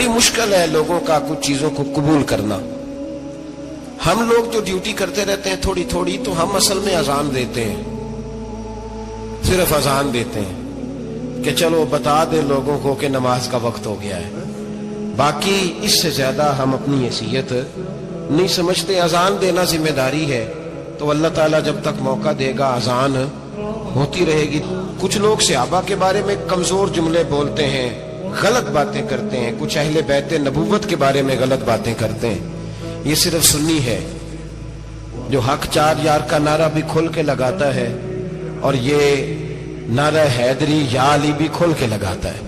بڑی مشکل ہے لوگوں کا کچھ چیزوں کو قبول کرنا. ہم لوگ جو ڈیوٹی کرتے رہتے ہیں تھوڑی تھوڑی، تو ہم اصل میں اذان دیتے ہیں، صرف اذان دیتے ہیں کہ چلو بتا دیں لوگوں کو کہ نماز کا وقت ہو گیا ہے. باقی اس سے زیادہ ہم اپنی حیثیت نہیں سمجھتے. اذان دینا ذمہ داری ہے، تو اللہ تعالیٰ جب تک موقع دے گا اذان ہوتی رہے گی. کچھ لوگ صحابہ کے بارے میں کمزور جملے بولتے ہیں، غلط باتیں کرتے ہیں، کچھ اہل بیت نبوت کے بارے میں غلط باتیں کرتے ہیں. یہ صرف سنی ہے جو حق چار یار کا نعرہ بھی کھل کے لگاتا ہے، اور یہ نعرہ حیدری یا علی بھی کھل کے لگاتا ہے.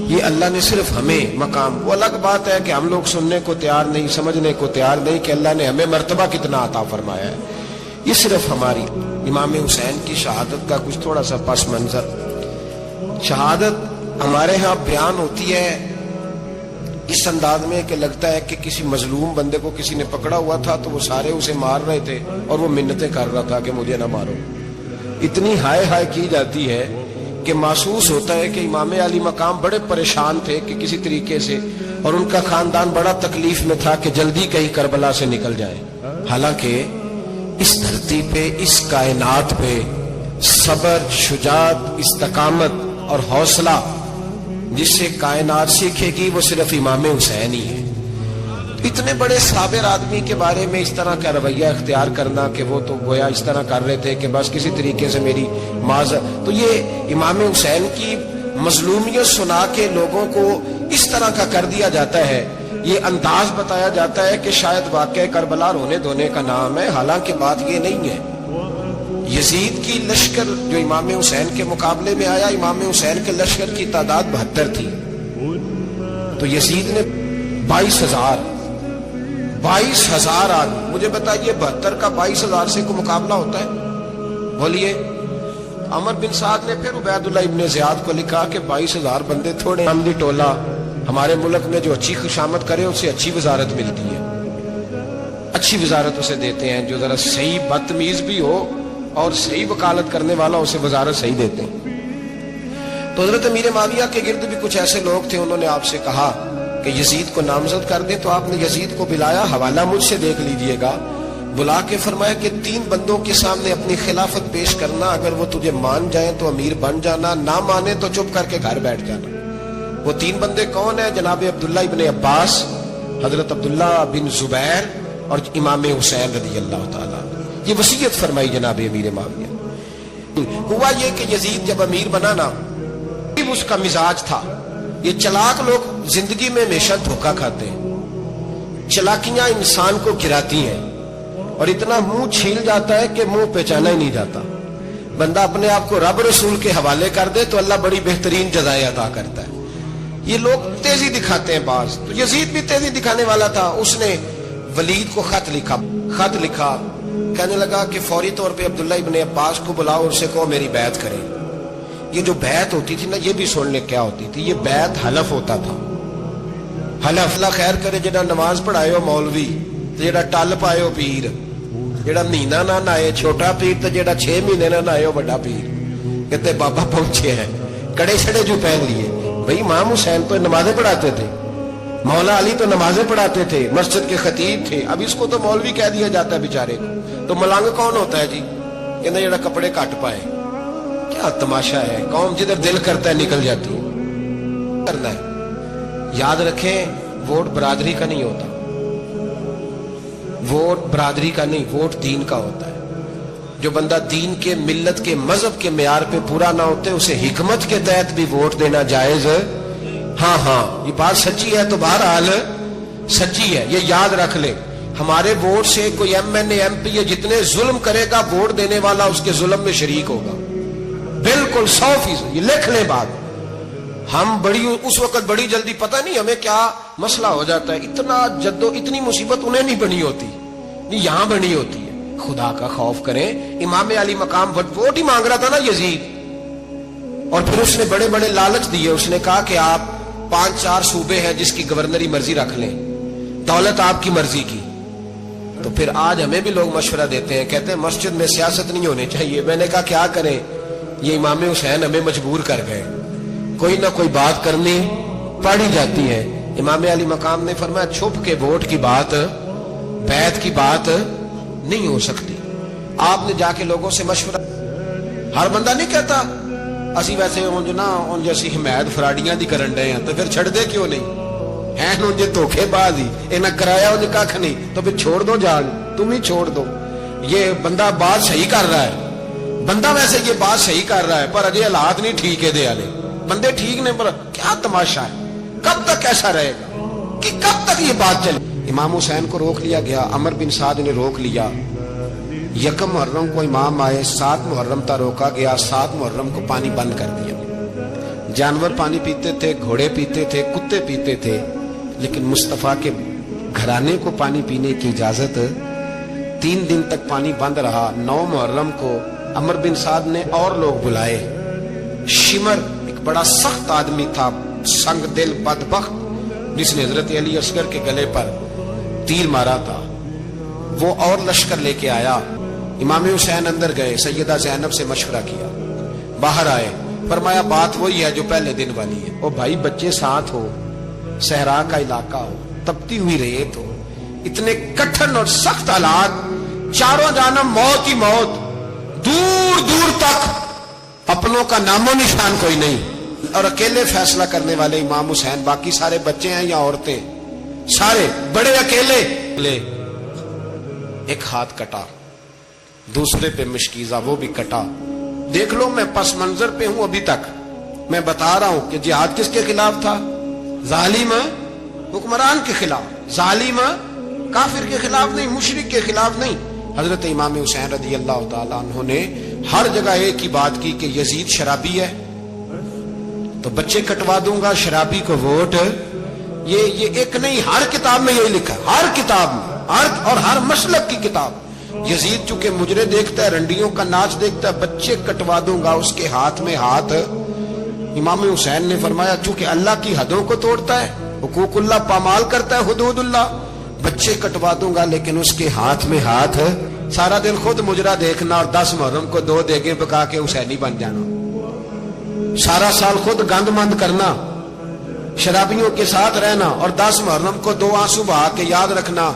یہ اللہ نے صرف ہمیں مقام، وہ الگ بات ہے کہ ہم لوگ سننے کو تیار نہیں، سمجھنے کو تیار نہیں کہ اللہ نے ہمیں مرتبہ کتنا عطا فرمایا ہے. یہ صرف ہماری امام حسین کی شہادت کا کچھ تھوڑا سا پس منظر. شہادت ہمارے ہاں بیان ہوتی ہے اس انداز میں کہ لگتا ہے کہ کسی مظلوم بندے کو کسی نے پکڑا ہوا تھا تو وہ سارے اسے مار رہے تھے اور وہ منتیں کر رہا تھا کہ مجھے نہ مارو. اتنی ہائے ہائے کی جاتی ہے کہ محسوس ہوتا ہے کہ امام علی مقام بڑے پریشان تھے کہ کسی طریقے سے، اور ان کا خاندان بڑا تکلیف میں تھا کہ جلدی کہیں کربلا سے نکل جائیں. حالانکہ اس دھرتی پہ، اس کائنات پہ صبر، شجاعت، استقامت اور حوصلہ جس سے کائنات سیکھے گی وہ صرف امام حسین ہی ہے. اتنے بڑے صابر آدمی کے بارے میں اس طرح کا رویہ اختیار کرنا کہ وہ تو گویا اس طرح کر رہے تھے کہ بس کسی طریقے سے میری معذرت، تو یہ امام حسین کی مظلومیت سنا کے لوگوں کو اس طرح کا کر دیا جاتا ہے. یہ انداز بتایا جاتا ہے کہ شاید واقعہ کربلا رونے دھونے کا نام ہے، حالانکہ بات یہ نہیں ہے. یزید کی لشکر جو امام حسین کے مقابلے میں آیا، امام حسین کے لشکر کی تعداد 72 تھی، تو یزید نے 22,000 آدمی. مجھے بتائیے 72 کا 22,000 سے کوئی مقابلہ ہوتا ہے؟ بولیے. عمر بن سعد نے پھر عبید اللہ ابن زیاد کو لکھا کہ 22,000 بندے تھوڑے. عمدی ٹولہ ہمارے ملک میں جو اچھی خوشامد کرے اسے اچھی وزارت ملتی ہے، اچھی وزارت اسے دیتے ہیں. جو ذرا صحیح بدتمیز بھی ہو اور صحیح وکالت کرنے والا اسے وزارت صحیح دیتے ہیں. تو حضرت امیر معاویہ کے گرد بھی کچھ ایسے لوگ تھے، انہوں نے آپ سے کہا کہ یزید کو نامزد کر دیں. تو آپ نے یزید کو بلایا، حوالہ مجھ سے دیکھ لیجئے گا. بلا کے فرمایا کہ 3 بندوں کے سامنے اپنی خلافت پیش کرنا، اگر وہ تجھے مان جائیں تو امیر بن جانا، نہ مانے تو چپ کر کے گھر بیٹھ جانا. وہ 3 بندے کون ہیں؟ جناب عبداللہ ابن عباس، حضرت عبداللہ بن زبیر اور امام حسین رضی اللہ تعالیٰ. یہ وصیت فرمائی جناب امیر معاویہ. ہوا یہ کہ یزید جب امیر بنا نا، اس کا مزاج تھا. یہ چلاک لوگ زندگی میں ہمیشہ دھوکہ کھاتے ہیں، چلاکیاں انسان کو گراتی ہیں اور اتنا منہ چھیل جاتا ہے کہ منہ پہچانا ہی نہیں جاتا. بندہ اپنے آپ کو رب رسول کے حوالے کر دے تو اللہ بڑی بہترین جزائیں عطا کرتا ہے. یہ لوگ تیزی دکھاتے ہیں بعض، تو یزید بھی تیزی دکھانے والا تھا. اس نے ولید کو خط لکھا، کہنے لگا کہ فوری طور پہ عبداللہ ابن عباس کو بلاؤ اور اسے کہو میری بیعت کریں. یہ جو بیعت ہوتی تھی نا، یہ بھی سن لے کیا ہوتی تھی. یہ بیعت حلف ہوتا تھا. حلف، اللہ خیر کرے جڑا نماز پڑھائے ہو مولوی، جڑا ٹل پائے ہو پیر، جڑا مہینہ نہ نائے چھوٹا پیر، تو جڑا 6 مہینے نہ نائے ہو بڑا پیر. کہتے بابا پہنچے ہیں، کڑے چھڑے جو پہن لیے. بھئی امام حسین تو نمازیں پڑھاتے تھے، مولا علی تو نمازیں پڑھاتے تھے، مسجد کے خطیب تھے. اب اس کو تو مولوی کہہ دیا جاتا ہے بیچارے کو. تو ملنگ کون ہوتا ہے جی؟ کہنا جڑا کپڑے کٹ پائے. کیا تماشا ہے، قوم جدھر دل کرتا ہے نکل جاتی ہے. کرنا ہے، یاد رکھیں ووٹ برادری کا نہیں ہوتا، ووٹ برادری کا نہیں، ووٹ دین کا ہوتا ہے. جو بندہ دین کے، ملت کے، مذہب کے معیار پہ پورا نہ ہوتے اسے حکمت کے تحت بھی ووٹ دینا جائز. ہاں یہ بات سچی ہے تو بہرحال سچی ہے، یہ یاد رکھ لیں. ہمارے ووٹ سے کوئی ایم این اے، ایم پی اے جتنے ظلم کرے گا، ووٹ دینے والا اس کے ظلم میں شریک ہوگا، بالکل 100%. یہ لکھ لیں بات. ہم اس وقت بڑی جلدی، پتہ نہیں ہمیں کیا مسئلہ ہو جاتا ہے، اتنا اتنی مصیبت انہیں نہیں بنی ہوتی، نہیں یہاں بنی ہوتی ہے. خدا کا خوف کریں. امام علی مقام ووٹ ہی مانگ رہا تھا نا یزید، اور پھر اس نے بڑے بڑے لالچ دیے. اس نے کہا کہ آپ 5-4 صوبے ہیں جس کی گورنری مرضی رکھ لیں، دولت آپ کی مرضی کی. تو پھر آج ہمیں بھی لوگ مشورہ دیتے ہیں، کہتے ہیں مسجد میں سیاست نہیں ہونی چاہیے. میں نے کہا کیا کریں، یہ امام حسین ہمیں مجبور کر گئے، کوئی نہ کوئی بات کرنی پڑ ہی جاتی ہے. امام علی مقام نے فرمایا چھپ کے ووٹ کی بات، بیعت کی بات نہیں ہو سکتی. آپ نے جا کے لوگوں سے مشورہ، ہر بندہ نہیں کہتا اسی ویسے ان جیسی حمایت فراڈیاں دی کرن ڈے ہیں تو پھر چھڑ دے کیوں نہیں ہیں ان جے دھوکے باز ہی انہیں کرایا ان کھ نہیں تو پھر چھوڑ دو جان، تم ہی چھوڑ دو. یہ بندہ بات صحیح کر رہا ہے، بندہ ویسے یہ بات صحیح کر رہا ہے پر اجے حالات نہیں ٹھیک ہے دے والے بندے ٹھیک نہیں، پر کیا تماشا ہے، کب تک ایسا رہے گا کہ کب تک یہ بات چلے. امام حسین کو روک لیا گیا، عمر بن سعد نے روک لیا. یکم محرم کو امام آئے، 7 محرم تا روکا گیا، 7 محرم کو پانی بند کر دیا. جانور پانی پیتے تھے، گھوڑے پیتے تھے، کتے پیتے تھے، لیکن مصطفیٰ کے گھرانے کو پانی پینے کی اجازت. 3 دن تک پانی بند رہا. 9 محرم کو عمر بن سعد نے اور لوگ بلائے. شمر ایک بڑا سخت آدمی تھا، سنگ دل بدبخت، جس نے حضرت علی اصغر کے گلے پر تیر مارا تھا، وہ اور لشکر لے کے آیا. امام حسین اندر گئے، سیدہ زینب سے مشورہ کیا، باہر آئے، فرمایا بات وہی ہے جو پہلے دن والی ہے. او بھائی بچے ساتھ ہو، صحرا کا علاقہ ہو، تپتی ہوئی ریت ہو، اتنے کٹھن اور سخت حالات، چاروں جانب موت ہی موت، دور دور تک اپنوں کا نام و نشان کوئی نہیں، اور اکیلے فیصلہ کرنے والے امام حسین، باقی سارے بچے ہیں یا عورتیں، سارے بڑے اکیلے. ایک ہاتھ کٹا، دوسرے پہ مشکیزہ، وہ بھی کٹا. دیکھ لو میں پس منظر پہ ہوں ابھی تک، میں بتا رہا ہوں کہ جہاد کس کے خلاف تھا؟ ظالم حکمران کے خلاف، ظالم کافر کے خلاف نہیں، مشرک کے خلاف نہیں. حضرت امام حسین رضی اللہ تعالیٰ عنہ نے ہر جگہ ایک ہی بات کی کہ یزید شرابی ہے تو بچے کٹوا دوں گا، شرابی کو ووٹ. یہ ایک نہیں، ہر کتاب میں یہی لکھا ہے، ہر کتاب میں، اور ہر مسلک کی کتاب. یزید چونکہ مجرے دیکھتا ہے، رنڈیوں کا ناچ دیکھتا ہے، بچے کٹوا دوں گا، اس کے ہاتھ میں ہاتھ. امام حسین نے فرمایا چونکہ اللہ کی حدوں کو توڑتا ہے، حقوق اللہ پامال کرتا ہے، حدود اللہ، بچے کٹوا دوں گا لیکن اس کے ہاتھ میں ہاتھ. سارا دن خود مجرا دیکھنا اور 10 محرم کو 2 دیگیں پکا کے حسینی بن جانا، سارا سال خود گند مند کرنا، شرابیوں کے ساتھ رہنا، اور 10 محرم کو 2 آنسو بہا کے یاد رکھنا.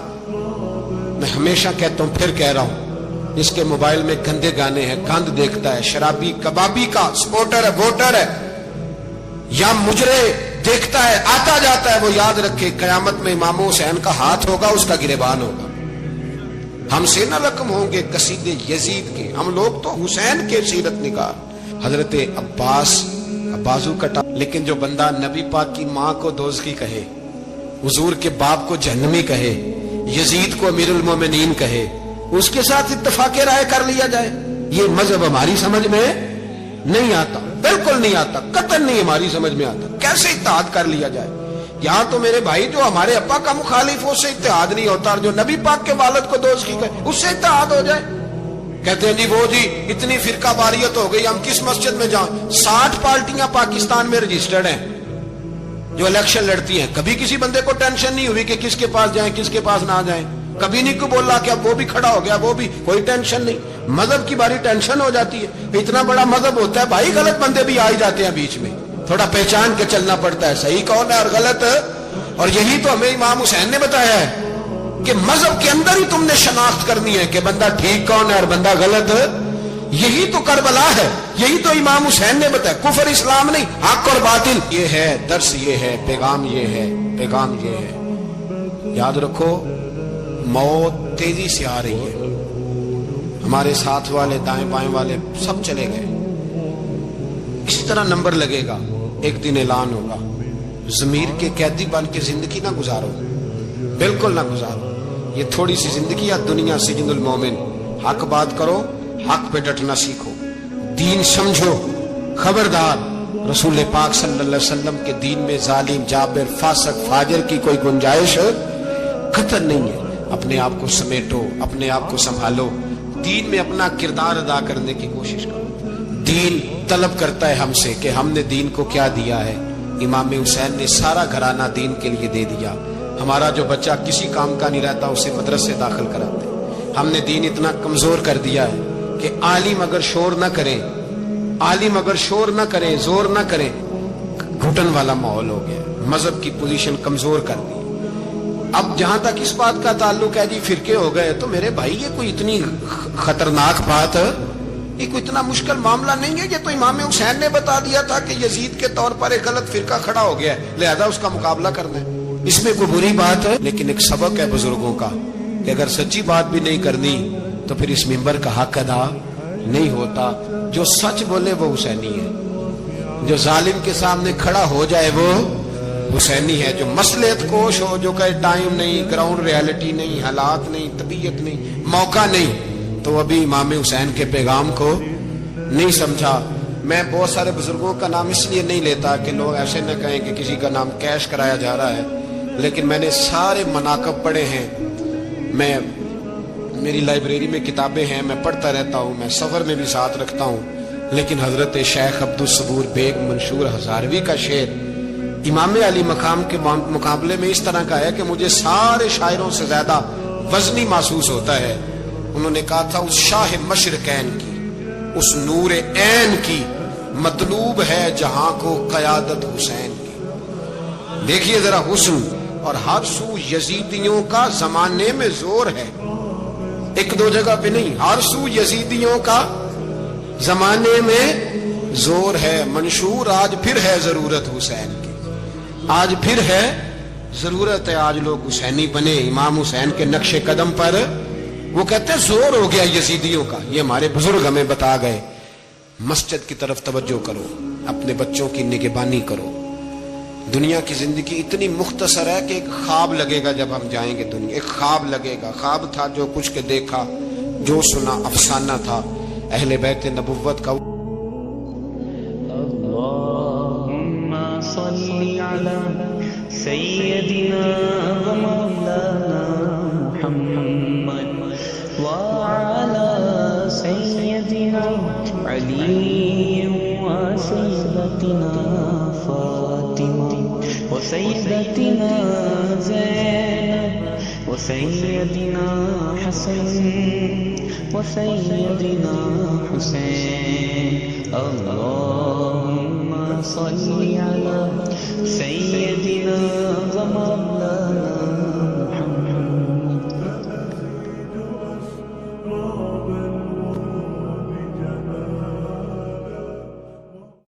میں ہمیشہ کہتا ہوں، پھر کہہ رہا ہوں، جس کے موبائل میں گندے گانے ہیں، گند دیکھتا ہے، شرابی کبابی کا سپورٹر ہے، ووٹر ہے، یا مجرے دیکھتا ہے، آتا جاتا ہے، وہ یاد رکھے قیامت میں امام حسین کا ہاتھ ہوگا، اس کا گریبان ہوگا. ہم سے نہ رقم ہوں گے قصیدے یزید کے، ہم لوگ تو حسین کے سیرت نگار. حضرت عباس بازو کٹا، لیکن جو بندہ نبی پاک کی ماں کو دوزخی کہے، حضور کے باپ کو جہنمی کہے، یزید کو امیر المومنین کہے، اس کے ساتھ اتفاق رائے کر لیا جائے، یہ مذہب ہماری سمجھ میں نہیں آتا، بالکل نہیں آتا، قطعاً نہیں ہماری سمجھ میں آتا. کیسے اتحاد کر لیا جائے؟ یہاں تو میرے بھائی جو ہمارے ابا کا مخالف ہو اس سے اتحاد نہیں ہوتا، اور جو نبی پاک کے والد کو دوزخی کہے اس سے اتحاد ہو جائے. کہتے ہیں جی اتنی فرقہ واریت ہو گئی، ہم کس مسجد میں جائیں؟ 60 پارٹیاں پاکستان میں رجسٹرڈ ہیں جو الیکشن لڑتی ہیں. کبھی کسی بندے کو ٹینشن نہیں ہوئی کہ کس کے پاس جائیں کس کے پاس نہ جائیں، کبھی نہیں کو بولا کہ اب وہ بھی کھڑا ہو گیا، وہ بھی، کوئی ٹینشن نہیں. مذہب کی باری ٹینشن ہو جاتی ہے، اتنا بڑا مذہب ہوتا ہے بھائی، غلط بندے بھی آ ہی جاتے ہیں بیچ میں، تھوڑا پہچان کے چلنا پڑتا ہے صحیح کون ہے اور غلط. اور یہی تو ہمیں امام حسین نے بتایا ہے کہ مذہب کے اندر ہی تم نے شناخت کرنی ہے کہ بندہ ٹھیک کون ہے اور بندہ غلط. یہی تو کربلا ہے، یہی تو امام حسین نے بتایا، کفر اسلام نہیں، حق اور باطل. یہ ہے درس، یہ ہے پیغام، یہ ہے پیغام، یہ ہے. یاد رکھو موت تیزی سے آ رہی ہے، ہمارے ساتھ والے دائیں بائیں والے سب چلے گئے، اسی طرح نمبر لگے گا، ایک دن اعلان ہوگا. ضمیر کے قیدی بن کے زندگی نہ گزارو، بالکل نہ گزارو. یہ تھوڑی سی زندگی ہے دنیا، سجن المومن. حق بات کرو، حق پہ ڈٹنا سیکھو، دین سمجھو. خبردار رسول پاک صلی اللہ علیہ وسلم کے دین میں ظالم، جابر، فاسق، فاجر کی کوئی گنجائش قطعاً نہیں ہے. اپنے آپ کو سمیٹو، اپنے آپ کو سنبھالو، دین میں اپنا کردار ادا کرنے کی کوشش کرو. دین طلب کرتا ہے ہم سے کہ ہم نے دین کو کیا دیا ہے. امام حسین نے سارا گھرانہ دین کے لیے دے دیا. ہمارا جو بچہ کسی کام کا نہیں رہتا اسے مدرسے داخل کراتے. ہم نے دین اتنا کمزور کر دیا ہے کہ عالم اگر شور نہ کریں، عالم اگر شور نہ کریں، زور نہ کریں، گھٹن والا ماحول ہو گیا. مذہب کی پوزیشن کمزور کر دی۔ اب جہاں تک اس بات کا تعلق ہے جی فرقے ہو گئے، تو میرے بھائی یہ کوئی اتنی خطرناک بات ہے، یہ کوئی اتنا مشکل معاملہ نہیں ہے۔ یہ تو امام حسین نے بتا دیا تھا کہ یزید کے طور پر ایک غلط فرقہ کھڑا ہو گیا ہے، لہذا اس کا مقابلہ کرنا ہے، اس میں کوئی بری بات ہے؟ لیکن ایک سبق ہے بزرگوں کا کہ اگر سچی بات بھی نہیں کرنی تو پھر اس منبر کا حق ادا نہیں ہوتا۔ جو سچ بولے وہ حسینی ہے، جو ظالم کے سامنے کھڑا ہو جائے وہ حسینی ہے، جو مصلحت کوش ہو، جو کہے ٹائم نہیں، گراؤنڈ ریالٹی نہیں، حالات نہیں، طبیعت نہیں، موقع نہیں، تو ابھی امام حسین کے پیغام کو نہیں سمجھا۔ میں بہت سارے بزرگوں کا نام اس لیے نہیں لیتا کہ لوگ ایسے نہ کہیں کہ کسی کا نام کیش کرایا جا رہا ہے، لیکن میں نے سارے مناقب پڑھے ہیں، میری لائبریری میں کتابیں ہیں، میں پڑھتا رہتا ہوں، میں سفر میں بھی ساتھ رکھتا ہوں، لیکن حضرت شیخ عبدالصبور بیگ منشور ہزاروی کا شعر امام علی مقام کے مقابلے میں اس طرح کا ہے کہ مجھے سارے شاعروں سے زیادہ وزنی محسوس ہوتا ہے۔ انہوں نے کہا تھا اس شاہ مشرقین کی، اس نور عین کی مطلوب ہے جہاں کو قیادت حسین کی۔ دیکھیے ذرا حسن، اور ہر سو یزیدیوں کا زمانے میں زور ہے، ایک دو جگہ پہ نہیں، ہر سو یزیدیوں کا زمانے میں زور ہے۔ منشور آج پھر ہے ضرورت حسین کی، آج پھر ہے ضرورت ہے، آج لوگ حسینی بنے، امام حسین کے نقش قدم پر۔ وہ کہتے ہیں زور ہو گیا یزیدیوں کا، یہ ہمارے بزرگ ہمیں بتا گئے۔ مسجد کی طرف توجہ کرو، اپنے بچوں کی نگہبانی کرو۔ دنیا کی زندگی اتنی مختصر ہے کہ ایک خواب لگے گا جب ہم جائیں گے دنیا، ایک خواب لگے گا، خواب تھا جو کچھ کے دیکھا، جو سنا افسانہ تھا اہل بیت نبوت کا۔ اللہم صلی علی سیدنا و مولانا محمد وعلی سیدنا علی و سیدتنا فاطمہ و سیدتنا زینب و سیدنا حسن و سیدنا حسین۔ اللہم صلی علی سیدنا